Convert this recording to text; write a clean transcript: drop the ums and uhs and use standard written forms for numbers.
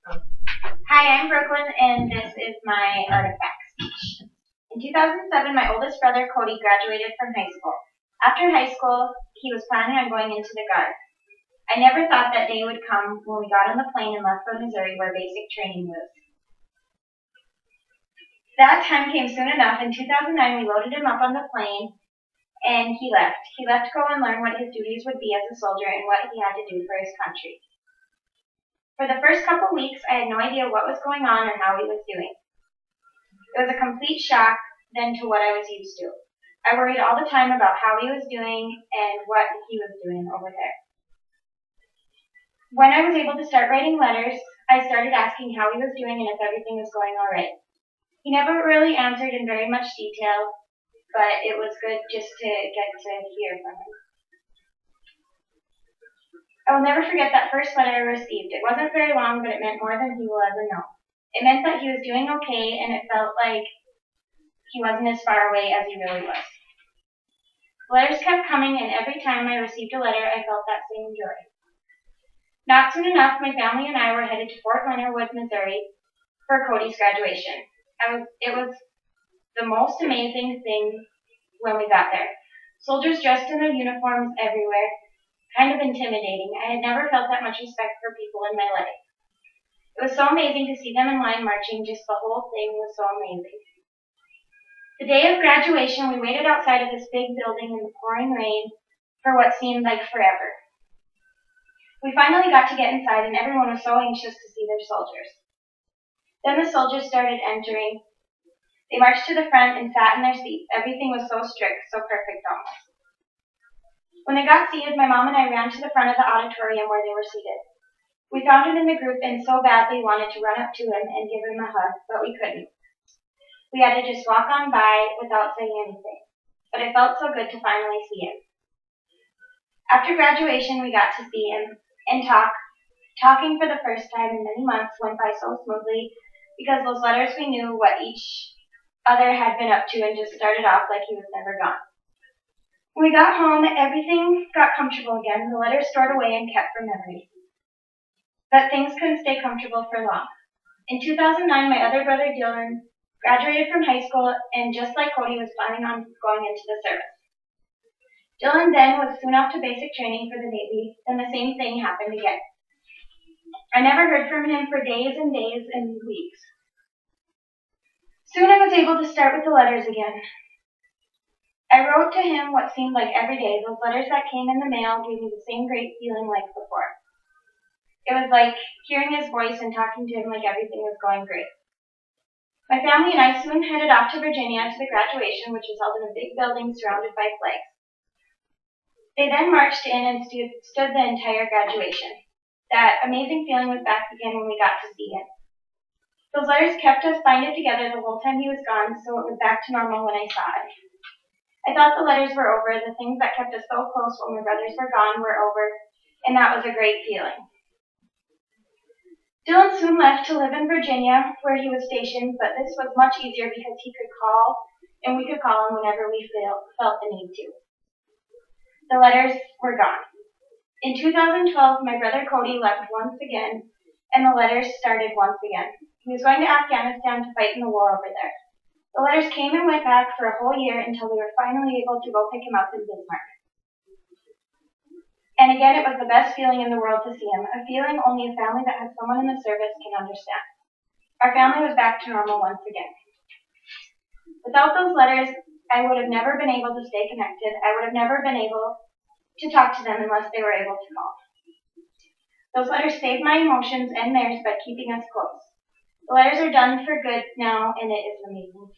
Hi, I'm Brooklyn, and this is my artifact speech. In 2007, my oldest brother, Cody, graduated from high school. After high school, he was planning on going into the Guard. I never thought that day would come when we got on the plane and left for Missouri, where basic training was. That time came soon enough. In 2009, we loaded him up on the plane, and he left. He left to go and learn what his duties would be as a soldier and what he had to do for his country. For the first couple weeks, I had no idea what was going on or how he was doing. It was a complete shock then to what I was used to. I worried all the time about how he was doing and what he was doing over there. When I was able to start writing letters, I started asking how he was doing and if everything was going all right. He never really answered in very much detail, but it was good just to get to hear from him. I will never forget that first letter I received. It wasn't very long, but it meant more than he will ever know. It meant that he was doing okay, and it felt like he wasn't as far away as he really was. Letters kept coming, and every time I received a letter, I felt that same joy. Not soon enough, my family and I were headed to Fort Leonard Wood, Missouri for Cody's graduation. It was the most amazing thing when we got there. Soldiers dressed in their uniforms everywhere. Kind of intimidating. I had never felt that much respect for people in my life. It was so amazing to see them in line marching. Just the whole thing was so amazing. The day of graduation, we waited outside of this big building in the pouring rain for what seemed like forever. We finally got to get inside, and everyone was so anxious to see their soldiers. Then the soldiers started entering. They marched to the front and sat in their seats. Everything was so strict, so perfect almost. When they got seated, my mom and I ran to the front of the auditorium where they were seated. We found him in the group and so badly wanted to run up to him and give him a hug, but we couldn't. We had to just walk on by without saying anything, but it felt so good to finally see him. After graduation, we got to see him and talk. Talking for the first time in many months went by so smoothly because those letters we knew what each other had been up to and just started off like he was never gone. When we got home, everything got comfortable again, the letters stored away and kept for memory. But things couldn't stay comfortable for long. In 2009, my other brother, Dylan, graduated from high school and just like Cody was planning on going into the service. Dylan then was soon off to basic training for the Navy, and the same thing happened again. I never heard from him for days and days and weeks. Soon I was able to start with the letters again. I wrote to him what seemed like every day. Those letters that came in the mail gave me the same great feeling like before. It was like hearing his voice and talking to him like everything was going great. My family and I soon headed off to Virginia to the graduation, which was held in a big building surrounded by flags. They then marched in and stood the entire graduation. That amazing feeling was back again when we got to see him. Those letters kept us binded together the whole time he was gone, so it was back to normal when I saw him. I thought the letters were over. The things that kept us so close when my brothers were gone were over, and that was a great feeling. Dylan soon left to live in Virginia, where he was stationed, but this was much easier because he could call, and we could call him whenever we felt the need to. The letters were gone. In 2012, my brother Cody left once again, and the letters started once again. He was going to Afghanistan to fight in the war over there. The letters came and went back for a whole year until we were finally able to go pick him up in Bismarck. And again, it was the best feeling in the world to see him, a feeling only a family that has someone in the service can understand. Our family was back to normal once again. Without those letters, I would have never been able to stay connected. I would have never been able to talk to them unless they were able to call. Those letters saved my emotions and theirs by keeping us close. The letters are done for good now, and it is amazing.